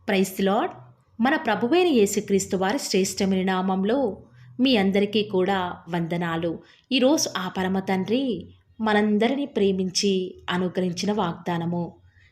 Praise the lord. మన ప్రభువైన యేసుక్రీస్తు వారి శ్రేష్టమైన నామంలో మీ అందరికీ కూడా వందనాలు. ఈరోజు ఆ పరమ తండ్రి మనందరినీ ప్రేమించి అనుగ్రహించిన వాగ్దానము,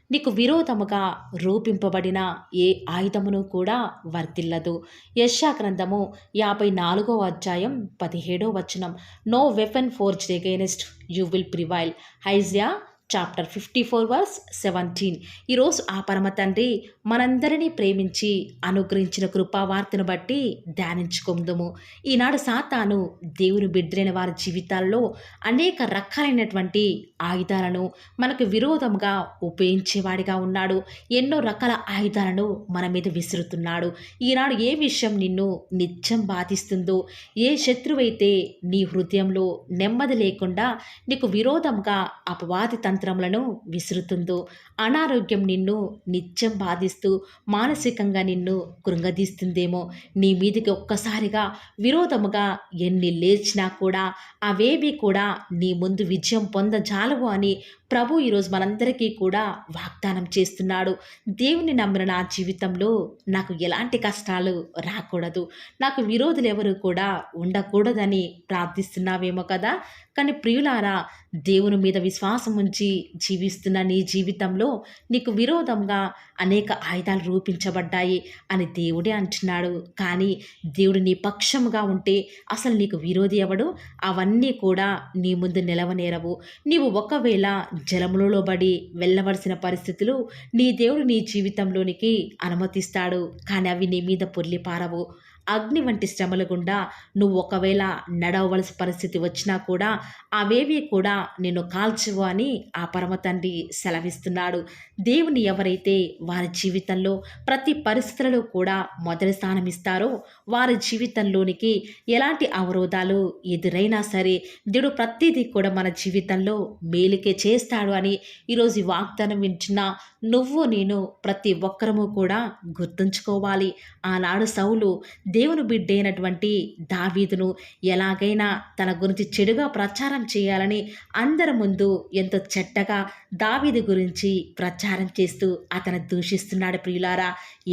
నీకు విరోధముగా రూపింపబడిన ఏ ఆయుధమును కూడా వర్తిల్లదు. యెషయా గ్రంథము 54వ అధ్యాయం 17వ వచనం. No weapon forged against you will prevail. Isaiah chapter 54 verse 17. ఈరోజు ఆ పరమ తండ్రి మనందరినీ ప్రేమించి అనుగ్రహించిన కృపావార్తను బట్టి ధ్యానించుకుందుము. ఈనాడు సాతాను దేవుని బిడ్డలైన వారి జీవితాల్లో అనేక రకాలైనటువంటి ఆయుధాలను మనకు విరోధంగా ఉపయోగించేవాడిగా ఉన్నాడు. ఎన్నో రకాల ఆయుధాలను మన మీద విసురుతున్నాడు. ఈనాడు ఏ విషయం నిన్ను నిత్యం బాధిస్తుందో, ఏ శత్రువైతే నీ హృదయంలో నెమ్మది లేకుండా నీకు విరోధంగా అపవాది తంత్రములను విసురుతుందో, అనారోగ్యం నిన్ను నిత్యం బాధిస్తూ మానసికంగా నిన్ను కృంగదీస్తుందేమో, నీ మీదికి ఒక్కసారిగా విరోధముగా ఎన్ని లేచినా కూడా అవేవి కూడా నీ ముందు విజయం పొందజాలవు అని ప్రభు ఈరోజు మనందరికీ కూడా వాగ్దానం చేస్తున్నాడు. దేవుని నమ్మిన నా జీవితంలో నాకు ఎలాంటి కష్టాలు రాకూడదు, నాకు విరోధులు ఎవరు కూడా ఉండకూడదని ప్రార్థిస్తున్నావేమో కదా. కానీ ప్రియులారా, దేవుని మీద విశ్వాసం ఉంచి జీవిస్తున్న నీ జీవితంలో నీకు విరోధంగా అనేక ఆయుధాలు రూపించబడ్డాయి అని దేవుడే అంటున్నాడు. కానీ దేవుడు నీ పక్షముగా ఉంటే అసలు నీకు విరోధి ఎవడు? అవన్నీ కూడా నీ ముందు నిలవనేరవు. నీవు ఒకవేళ జలములలో పడి వెళ్ళవలసిన పరిస్థితులు నీ దేవుడు నీ జీవితంలోనికి అనుమతిస్తాడు, కానీ అవి నీ మీద పొర్లిపారవు. అగ్ని వంటి శ్రమల గుండా నువ్వు ఒకవేళ నడవవలసిన పరిస్థితి వచ్చినా కూడా అవేవి కూడా నిన్ను కాల్చవు అని ఆ పరమ తండ్రి సెలవిస్తున్నాడు. దేవుని ఎవరైతే వారి జీవితంలో ప్రతి పరిస్థితులలో కూడా మొదటి స్థానం ఇస్తారో వారి జీవితంలోనికి ఎలాంటి అవరోధాలు ఎదురైనా సరే దేవుడు ప్రతిదీ కూడా మన జీవితంలో మేలుకే చేస్తాడు అని ఈరోజు ఈ వాగ్దానం వింటున్న నువ్వు నేను ప్రతి ఒక్కరము కూడా గుర్తుంచుకోవాలి. ఆనాడు సౌలు దేవుని బిడ్డైనటువంటి దావీదును ఎలాగైనా తన గురించి చెడుగా ప్రచారం చేయాలని అందరి ముందు ఎంతో చెడ్డగా దావీదు గురించి ప్రచారం చేస్తూ అతను దూషిస్తున్నాడు. ప్రియులారా,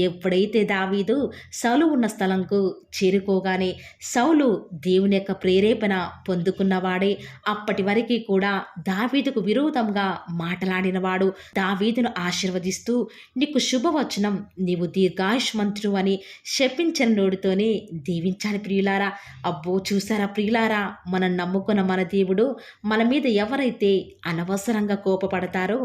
ఎప్పుడైతే దావీదు సౌలు ఉన్న స్థలంకు చేరుకోగానే సౌలు దేవుని యొక్క ప్రేరేపణ పొందుకున్నవాడే. అప్పటి వరకు కూడా దావీదుకు విరోధంగా మాట్లాడినవాడు దావీదును ఆశీర్వదిస్తూ నీకు శుభవచనం, నీవు దీర్ఘాయుష్మంతుడు అని శపించిన నోటితోనే దీవించాలి. ప్రియులారా, అబ్బో చూసారా ప్రియులారా, మనం నమ్ముకున్న మన దేవుడు మన మీద ఎవరైతే అనవసరంగా కోపపడతారో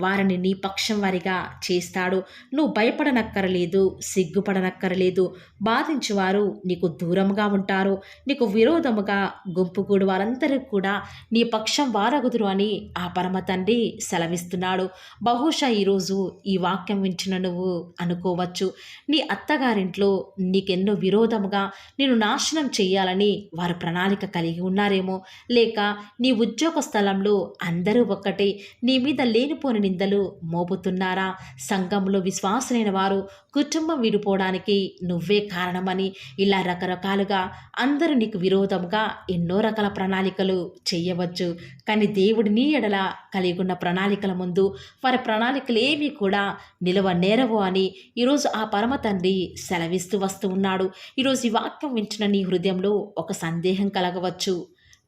వారిని నీ పక్షం వారిగా చేస్తాడు. నువ్వు భయపడనక్కరలేదు, సిగ్గుపడనక్కరలేదు. బాధించువారు నీకు దూరంగా ఉంటారు, నీకు విరోధముగా గుంపుగూడు వారందరూ కూడా నీ పక్షం వారగుదురు అని ఆ పరమ తండ్రి సెలవిస్తున్నాడు. బహుశా ఈరోజు ఈ వాక్యం వింటున్న నువ్వు అనుకోవచ్చు, నీ అత్తగారింట్లో నీకెన్నో విరోధముగా నేను నాశనం చేయాలని వారు ప్రణాళిక కలిగి ఉన్నారేమో, లేక నీ ఉద్యోగ స్థలంలో అందరూ ఒక్కటే నీ మీద లేనిపోని నిందలు మోపుతున్నారా? సంఘంలో విశ్వాసులైన వారు కుటుంబం విడిపోవడానికి నువ్వే కారణమని ఇలా రకరకాలుగా అందరూ నీకు విరోధంగా ఎన్నో రకాల ప్రణాళికలు చేయవచ్చు. కానీ దేవుడు నీ ఎడల కలిగి ఉన్న ప్రణాళికల ముందు వారి ప్రణాళికలు ఏవి కూడా నిలవ నేరవు అని ఈరోజు ఆ పరమ తండ్రి సెలవిస్తూ వస్తూ ఉన్నాడు. ఈరోజు ఈ వాక్యం వింటున్న నీ హృదయంలో ఒక సందేహం కలగవచ్చు.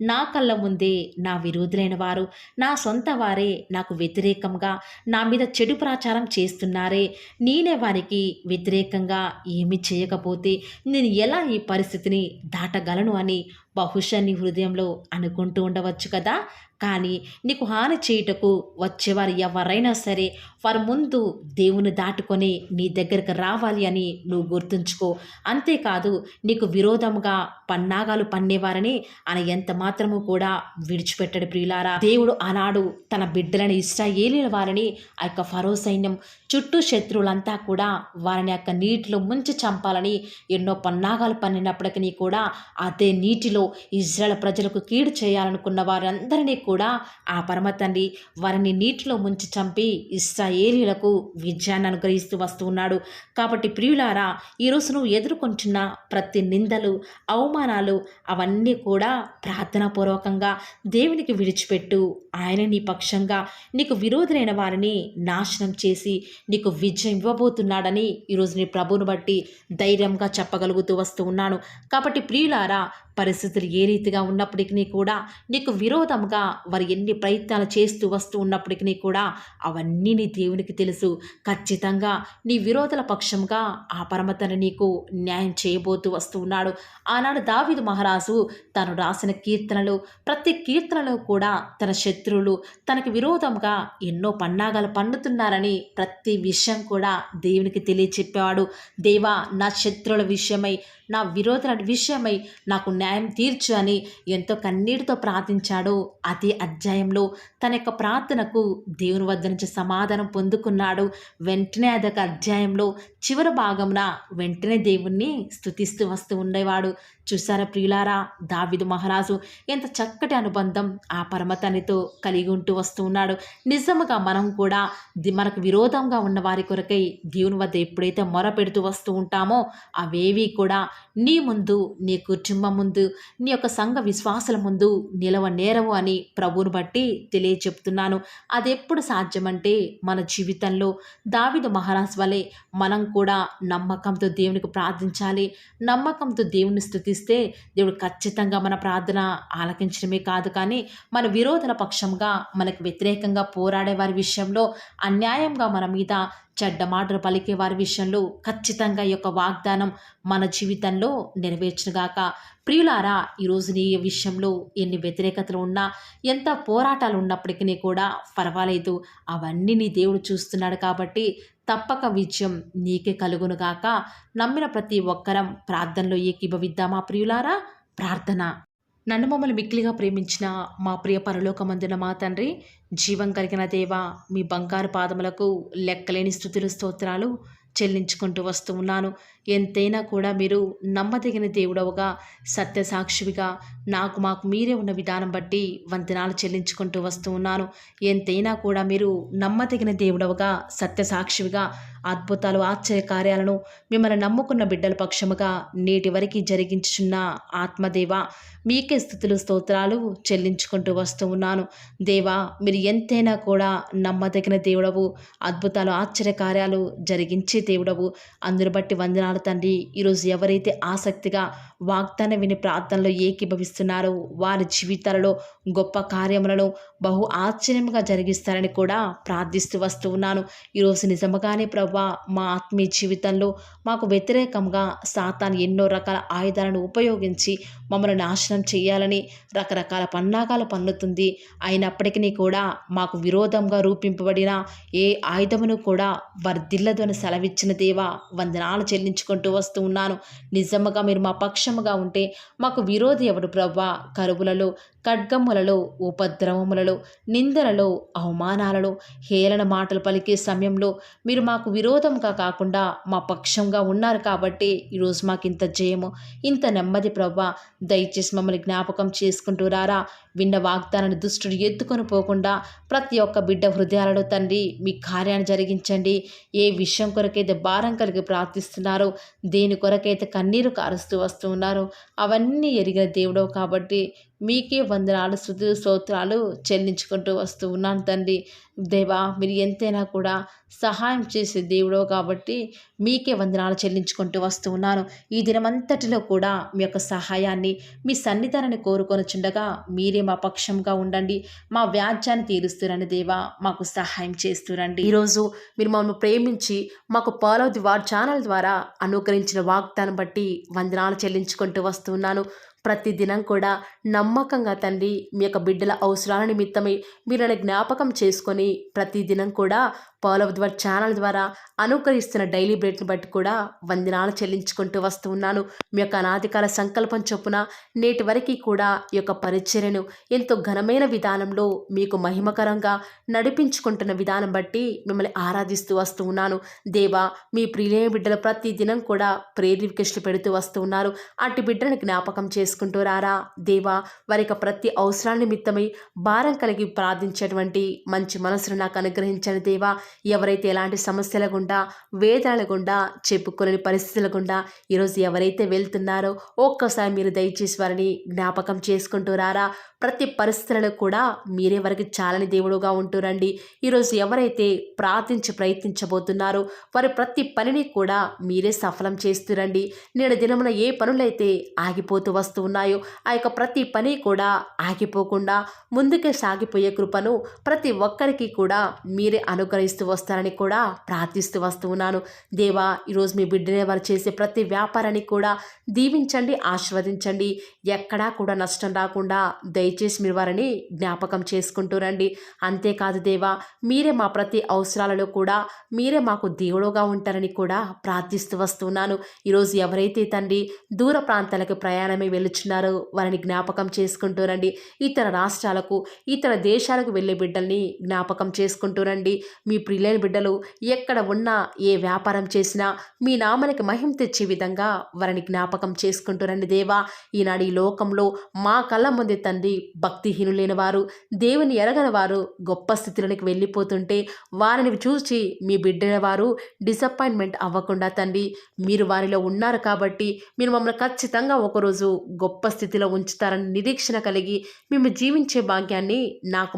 నా కళ్ళ ముందే నా విరోధులైన వారు, నా సొంత వారే నాకు వ్యతిరేకంగా నా మీద చెడు ప్రచారం చేస్తున్నారే, నేనే వారికి వ్యతిరేకంగా ఏమి చేయకపోతే నేను ఎలా ఈ పరిస్థితిని దాటగలను అని బహుశా నీ హృదయంలో అనుకుంటూ ఉండవచ్చు కదా. కానీ నీకు హాని చేయుటకు వచ్చేవారు ఎవరైనా సరే వారి ముందు దేవుని దాటుకొని నీ దగ్గరకు రావాలి అని నువ్వు గుర్తుంచుకో. అంతేకాదు, నీకు విరోధముగా పన్నాగాలు పన్నేవారని ఆయన ఎంత మాత్రము కూడా విడిచిపెట్టడు. ప్రియులారా, దేవుడు ఆనాడు తన బిడ్డలని ఇశ్రాయేలీయుల వారిని ఆ యొక్క ఫరో సైన్యం చుట్టూ శత్రువులంతా కూడా వారిని యొక్క నీటిలో ముంచి చంపాలని ఎన్నో పన్నాగాలు పన్నినప్పటికీ కూడా అదే నీటిలో ఇజ్రాయెల్ ప్రజలకు కీడు చేయాలనుకున్న వారందరినీ కూడా ఆ పరమ తండ్రి వారిని నీటిలో ముంచి చంపి ఇశ్రాయేలీయులకు విజయాన్ని అనుగ్రహిస్తూ వస్తూ ఉన్నాడు. కాబట్టి ప్రియులారా, ఈరోజు నువ్వు ఎదుర్కొంటున్న ప్రతి నిందలు, అవమానాలు అవన్నీ కూడా ప్రార్థనాపూర్వకంగా దేవునికి విడిచిపెట్టు. ఆయన నీ పక్షంగా నీకు విరోధులైన వారిని నాశనం చేసి నీకు విజయం ఇవ్వబోతున్నాడని ఈరోజు నీ ప్రభువును బట్టి ధైర్యంగా చెప్పగలుగుతూ వస్తూ ఉన్నాను. కాబట్టి ప్రియులారా, పరిస్థితులు ఏ రీతిగా ఉన్నప్పటికీ కూడా నీకు విరోధంగా వారు ఎన్ని ప్రయత్నాలు చేస్తూ వస్తూ ఉన్నప్పటికీ కూడా అవన్నీ నీ దేవునికి తెలుసు. ఖచ్చితంగా నీ విరోధుల పక్షంగా ఆ పరమతను నీకు న్యాయం చేయబోతూ వస్తూ ఉన్నాడు. ఆనాడు దావీదు మహారాజు తను రాసిన కీర్తనలు, ప్రతి కీర్తనలో కూడా తన శత్రువులు తనకు విరోధంగా ఎన్నో పన్నాగాలు పన్నుతున్నారని ప్రతి విషయం కూడా దేవునికి తెలియచెప్పేవాడు. దేవా, నా శత్రువుల విషయమై, నా విరోధుల విషయమై నాకు న్యాయం తీర్చు అని ఎంతో కన్నీటితో ప్రార్థించాడు. అదే అధ్యాయంలో తన యొక్క ప్రార్థనకు దేవుని వద్ద నుంచి సమాధానం పొందుకున్నాడు. వెంటనే అదొక అధ్యాయంలో చివరి భాగంన వెంటనే దేవుణ్ణి స్తుతిస్తూ వస్తూ ఉండేవాడు. చూసారా ప్రియులారా, దావీదు మహారాజు ఎంత చక్కటి అనుబంధం ఆ పరమతనితో కలిగి ఉంటూ వస్తూ ఉన్నాడు. నిజముగా మనం కూడా మనకు విరోధంగా ఉన్న వారి కొరకై దేవుని వద్ద ఎప్పుడైతే మొర పెడుతూ వస్తూ ఉంటామో అవేవి కూడా నీ ముందు, నీ కుటుంబం ముందు, నీ యొక్క సంఘ విశ్వాసుల ముందు నిలవనేరవు అని ప్రభువును బట్టి తెలియచెప్తున్నాను. అది ఎప్పుడు సాధ్యమంటే మన జీవితంలో దావీదు మహారాజు వలె మనం కూడా నమ్మకంతో దేవునికి ప్రార్థించాలి. నమ్మకంతో దేవుని స్తుతిస్తే దేవుడు ఖచ్చితంగా మన ప్రార్థన ఆలకించడమే కాదు, కానీ మన విరోధుల పక్షంగా మనకు వ్యతిరేకంగా పోరాడే వారి విషయంలో, అన్యాయంగా మన మీద చెడ్డ మాటలు పలికే వారి విషయంలో ఖచ్చితంగా ఈ యొక్క వాగ్దానం మన జీవితంలో నెరవేర్చుగాక. ప్రియులారా, ఈరోజు నీ విషయంలో ఎన్ని వ్యతిరేకతలు ఉన్నా, ఎంత పోరాటాలు ఉన్నప్పటికీ కూడా పర్వాలేదు, అవన్నీ నీ దేవుడు చూస్తున్నాడు. కాబట్టి తప్పక విజయం నీకే కలుగునుగాక. నమ్మిన ప్రతి ఒక్కరం ప్రార్థనలో ఏకీభవిద్దామా ప్రియులారా? ప్రార్థన. నన్ను మమ్మల్ని మిక్కిలిగా ప్రేమించిన మా ప్రియ పరలోకమందున మా తండ్రి, జీవం కలిగిన దేవా, మీ బంగారు పాదములకు లెక్కలేని స్తుతులు స్తోత్రాలు చెల్లించుకుంటూ వస్తూ ఉన్నాను. ఎంతైనా కూడా మీరు నమ్మదగిన దేవుడవుగా, సత్యసాక్షివిగా మాకు మీరే ఉన్న విధానం బట్టి వందనాలు చెల్లించుకుంటూ వస్తూ ఉన్నాను. ఎంతైనా కూడా మీరు నమ్మదగిన దేవుడవుగా, సత్యసాక్షివిగా అద్భుతాలు, ఆశ్చర్యకార్యాలను మిమ్మల్ని నమ్ముకున్న బిడ్డల పక్షముగా నేటి వరకు జరిగించుచున్న ఆత్మదేవ, మీకే స్తుతులు స్తోత్రాలు చెల్లించుకుంటూ వస్తూ ఉన్నాను. దేవా, మీరు ఎంతైనా కూడా నమ్మదగిన దేవుడవు, అద్భుతాలు, ఆశ్చర్యకార్యాలు జరిగించే దేవుడవు. అందును బట్టి వందనాలు తండ్రి. ఈరోజు ఎవరైతే ఆసక్తిగా వాగ్దానం విని ప్రార్థనలో ఏకీభవిస్తున్నారో వారి జీవితాలలో గొప్ప కార్యములను బహు ఆశ్చర్యంగా జరిగిస్తారని కూడా ప్రార్థిస్తూ వస్తూ ఉన్నాను. ఈరోజు నిజముగానే ప్రభా, మా ఆత్మీయ జీవితంలో మాకు వ్యతిరేకంగా సాతాను ఎన్నో రకాల ఆయుధాలను ఉపయోగించి మమ్మల్ని నాశనం చేయాలని రకరకాల పన్నాగాలు పన్నుతుంది. అయినప్పటికీ కూడా మాకు విరోధంగా రూపింపబడిన ఏ ఆయుధమును కూడా వర్ధిల్లదు అని సెలవిచ్చిన దేవా, వందనాలు చెల్లించుకుంటూ వస్తూ ఉన్నాను. నిజముగా మీరు మా పక్షముగా ఉంటే మాకు విరోధి ఎవడు ప్రభా? కరువులలో, ఖడ్గములలో, ఉపద్రవములలో, నిందలలో, అవమానాలలో, హేళన మాటలు పలికే సమయంలో మీరు మాకు విరోధంగా కాకుండా మా పక్షంగా ఉన్నారు. కాబట్టి ఈరోజు మాకు ఇంత జయము, ఇంత నెమ్మది ప్రభా. దయచేసి మమ్మల్ని జ్ఞాపకం చేసుకుంటూ రారా. విన్న వాగ్దానాన్ని దుష్టుడు ఎత్తుకొని పోకుండా ప్రతి ఒక్క బిడ్డ హృదయాలలో తండ్రి మీ కార్యాన్ని జరిగించండి. ఏ విషయం కొరకైతే భారం కలిగి ప్రార్థిస్తున్నారో, దేని కొరకైతే కన్నీరు కారుస్తూ వస్తూ ఉన్నారో అవన్నీ ఎరిగిన దేవుడవు కాబట్టి మీకే వందనాలు, స్తుతులు, స్తోత్రాలు చెల్లించుకుంటూ వస్తూ ఉన్నాను తండ్రి. దేవా, మీరు ఎంతైనా కూడా సహాయం చేసే దేవుడవు కాబట్టి మీకే వందనాలు చెల్లించుకుంటూ వస్తూ ఉన్నాను. ఈ దినమంతటిలో కూడా మీ యొక్క సహాయాన్ని, మీ సన్నిధానాన్ని కోరుకొనుచుండగా మీరే మా పక్షంగా ఉండండి. మా వ్యాజ్యాన్ని తీరుస్తురండి దేవా, మాకు సహాయం చేస్తురండి. ఈరోజు మీరు మమ్మల్ని ప్రేమించి మాకు pearl of the word channel ద్వారా అనుగ్రహించిన వాగ్దానం బట్టి వందనాలు చెల్లించుకుంటూ వస్తున్నాను. ప్రతిదినం కూడా నమ్మకంగా తండ్రి మీ యొక్క బిడ్డల అవసరాల నిమిత్తమై మీరని జ్ఞాపకం చేసుకొని ప్రతిదినం కూడా పౌలవ ఛానల్ ద్వారా అనుకరిస్తున్న డైలీ బ్రెడ్ని బట్టి కూడా వందనాలు చెల్లించుకుంటూ వస్తూ ఉన్నాను. మీ యొక్క అనాదికాల సంకల్పం చొప్పున నేటి వరకు కూడా ఈ యొక్క పరిచర్యను ఎంతో ఘనమైన విధానంలో మీకు మహిమకరంగా నడిపించుకుంటున్న విధానం బట్టి మిమ్మల్ని ఆరాధిస్తూ వస్తూ ఉన్నాను. దేవా, మీ ప్రియులైన బిడ్డలు ప్రతి దినం కూడా ప్రేయర్ రిక్వెస్ట్లు పెడుతూ వస్తూ ఉన్నారు. అట్టి బిడ్డను జ్ఞాపకం చేసుకుంటూ రారా దేవా. వారి యొక్క ప్రతి అవసరాల నిమిత్తమై భారం కలిగి ప్రార్థించేటువంటి మంచి మనసును నాకు అనుగ్రహించండి దేవా. ఎవరైతే ఎలాంటి సమస్యల గుండా, వేదనల గుండా, చెప్పుకోలేని పరిస్థితుల గుండా ఈరోజు ఎవరైతే వెళ్తున్నారో ఒక్కసారి మీరు దయచేసి వారిని జ్ఞాపకం చేసుకుంటూ రారా. ప్రతి పరిస్థితులలో కూడా మీరే వారికి చాలని దేవుడుగా ఉంటూరండి. ఈరోజు ఎవరైతే ప్రయత్నించబోతున్నారో వారి ప్రతి పనిని కూడా మీరే సఫలం చేస్తురండి. నేడు దినమున ఏ పనులైతే ఆగిపోతూ వస్తూ ఉన్నాయో ఆ యొక్క ప్రతి పని కూడా ఆగిపోకుండా ముందుకే సాగిపోయే కృపను ప్రతి ఒక్కరికి కూడా మీరే అనుగ్రహిస్తూ వస్తారని కూడా ప్రార్థిస్తూ వస్తూ ఉన్నాను. దేవా, ఈరోజు మీ బిడ్డనే వారు చేసే ప్రతి వ్యాపారాన్ని కూడా దీవించండి, ఆశీర్వదించండి. ఎక్కడా కూడా నష్టం రాకుండా దయచేసి మీరు వారిని జ్ఞాపకం చేసుకుంటూ రండి. అంతేకాదు దేవా, మీరే మా ప్రతి అవసరాలలో కూడా మీరే మాకు దేవుడుగా ఉంటారని కూడా ప్రార్థిస్తూ వస్తున్నాను. ఈరోజు ఎవరైతే తండ్రి దూర ప్రాంతాలకు ప్రయాణమే వెళుచున్నారో వారిని జ్ఞాపకం చేసుకుంటూ రండి. ఇతర రాష్ట్రాలకు, ఇతర దేశాలకు వెళ్ళే బిడ్డల్ని జ్ఞాపకం చేసుకుంటూ రండి. మీ ప్రియులైన బిడ్డలు ఎక్కడ ఉన్నా, ఏ వ్యాపారం చేసినా మీ నామానికి మహిమ తెచ్చే విధంగా వారిని జ్ఞాపకం చేసుకుంటూ రండి దేవా. ఈనాడు ఈ లోకంలో మా కళ్ళ ముందే తండ్రి భక్తిహీనులైన వారు, దేవుని ఎరగని వారు గొప్ప స్థితిలోనికి వెళ్ళిపోతుంటే వారిని చూసి మీ బిడ్డల వారు డిసప్పాయింట్మెంట్ అవ్వకుండా తండ్రి మీరు వారిలో ఉన్నారు కాబట్టి మీరు మమ్మల్ని ఖచ్చితంగా ఒకరోజు గొప్ప స్థితిలో ఉంచుతారని నిరీక్షణ కలిగి మేము జీవించే భాగ్యాన్ని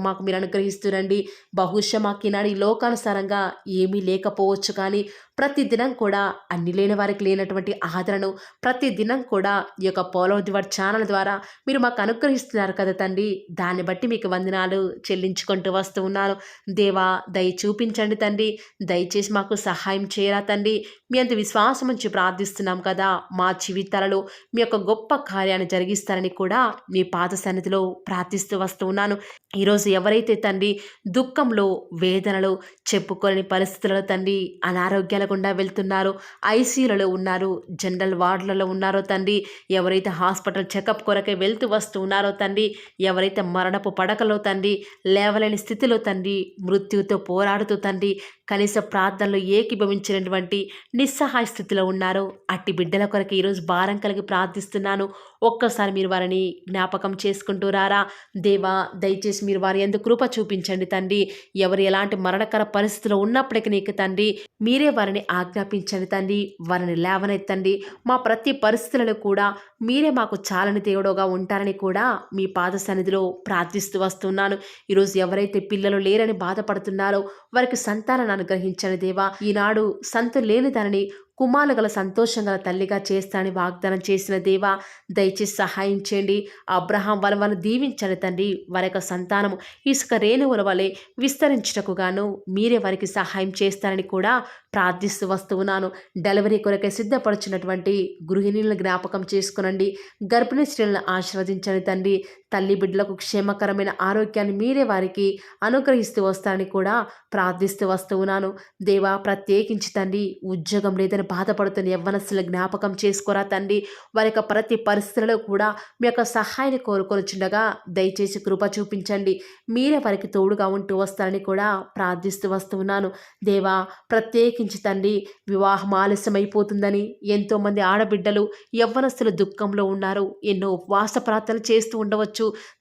మాకు మీరు అనుగ్రహిస్తురండి. బహుశా మాకు ఈనాడు ఈ లోకానుసారంగా ఏమీ లేకపోవచ్చు, కానీ ప్రతి దినం కూడా అన్ని లేని వారికి లేనటువంటి ఆదరణను ప్రతి దినం కూడా ఈ యొక్క పౌలవ ఛానల్ ద్వారా మీరు మాకు అనుగ్రహిస్తున్నారు కదా తండ్రి. దాన్ని బట్టి మీకు వందనాలు చెల్లించుకుంటూ వస్తూ ఉన్నాను. దేవా, దయ చూపించండి తండ్రి. దయచేసి మాకు సహాయం చేయరా తండ్రి. మీ అంత విశ్వాసం ఉంచి ప్రార్థిస్తున్నాం కదా. మా జీవితాలలో మీ యొక్క గొప్ప కార్యాన్ని జరిగిస్తారని కూడా మీ పాద సన్నిధిలో ప్రార్థిస్తూ వస్తూ ఉన్నాను. ఈరోజు ఎవరైతే తండ్రి దుఃఖంలో, వేదనలో, చెప్పుకోలేని పరిస్థితులలో తండ్రి అనారోగ్యాల గుండా వెళ్తున్నారో, ఐసీయూలలో ఉన్నారు, జనరల్ వార్డులలో ఉన్నారో తండ్రి, ఎవరైతే హాస్పిటల్ చెకప్ కొరకే వెళ్తూ వస్తూ ఉన్నారో తండ్రి, ఎవరైతే మరణపు పడకలో తండ్రి లేవలేని స్థితిలో తండ్రి మృత్యుతో పోరాడుతూ తండ్రి కనీస ప్రార్థనలో ఏకీభవించినటువంటి నిస్సహాయ స్థితిలో ఉన్నారో అట్టి బిడ్డల కొరకు ఈరోజు భారం కలిగి ప్రార్థిస్తున్నాను. ఒక్కసారి మీరు వారిని జ్ఞాపకం చేసుకుంటూ రారా దేవా. దయచేసి మీరు వారి యందు కృప చూపించండి తండ్రి. ఎవరు ఎలాంటి మరణకర పరిస్థితిలో ఉన్నప్పటికీ నీకు తండ్రి మీరే వారిని ఆజ్ఞాపించండి తండ్రి. వారిని లేవనెత్తండి. మా ప్రతి పరిస్థితులలో కూడా మీరే మాకు చాలని దేవుడుగా ఉంటారని కూడా మీ పాద సన్నిధిలో ప్రార్థిస్తూ వస్తున్నాను. ఈరోజు ఎవరైతే పిల్లలు లేరని బాధపడుతున్నారో వారికి సంతానాన్ని అనుగ్రహించండి దేవా. ఈనాడు సంతు లేని దానిని కుమారులు గల సంతోషం గల తల్లిగా చేస్తానని వాగ్దానం చేసిన దేవా, దయచేసి సహాయం చేయండి. అబ్రహాం వలవను దీవించండి తండ్రి. వారి యొక్క సంతానము ఇసుక రేణువుల వలె విస్తరించుటకు గాను మీరే వారికి సహాయం చేస్తారని కూడా ప్రార్థిస్తూ వస్తూ ఉన్నాను. డెలివరీ కొరకే సిద్ధపడుచున్నటువంటి గృహిణులను జ్ఞాపకం చేసుకునండి. గర్భిణీ స్త్రీలను ఆశీర్వదించండి తండ్రి. తల్లి బిడ్డలకు క్షేమకరమైన ఆరోగ్యాన్ని మీరే వారికి అనుగ్రహిస్తూ వస్తారని కూడా ప్రార్థిస్తూ వస్తూ ఉన్నాను. దేవా, ప్రత్యేకించి తండ్రి ఉద్యోగం లేదని బాధపడుతున్న యవ్వనస్తుల జ్ఞాపకం చేసుకోరా తండ్రి. వారి యొక్క ప్రతి పరిస్థితులలో కూడా మీ యొక్క సహాయాన్ని కోరుకొనిచుండగా దయచేసి కృప చూపించండి. మీరే వారికి తోడుగా ఉంటూ వస్తారని కూడా ప్రార్థిస్తూ వస్తూ ఉన్నాను. దేవా, ప్రత్యేకించి తండ్రి వివాహం ఆలస్యమైపోతుందని ఎంతోమంది ఆడబిడ్డలు యవ్వనస్తులు దుఃఖంలో ఉన్నారు. ఎన్నో ఉపవాస ప్రార్థనలు చేస్తూ ఉండవచ్చు.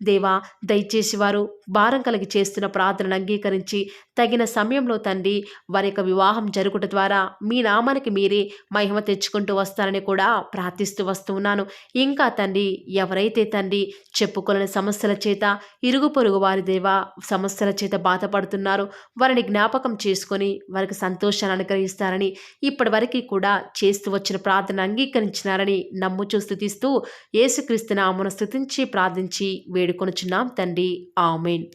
దేవా, దయచేసి వారు భారం కలిగి చేస్తున్న ప్రార్థనను అంగీకరించి తగిన సమయంలో తండ్రి వారి యొక్క వివాహం జరుగుట ద్వారా మీ నామానికి మీరే మహిమ తెచ్చుకుంటూ వస్తారని కూడా ప్రార్థిస్తూ వస్తూ ఉన్నాను. ఇంకా తండ్రి ఎవరైతే తండ్రి చెప్పుకోలేని సమస్యల చేత, ఇరుగు పొరుగు వారి దేవా సమస్యల చేత బాధపడుతున్నారో వారిని జ్ఞాపకం చేసుకొని వారికి సంతోషాన్ని అనుగ్రహిస్తారని ఇప్పటి వరకు కూడా చేస్తూ వచ్చిన ప్రార్థన అంగీకరించినారని నమ్ముచూ స్తుతిస్తూ యేసుక్రీస్తు నామమున స్తుతించి ప్రార్థించి వేడుకొనుచున్నాం తండ్రి. ఆమేన్.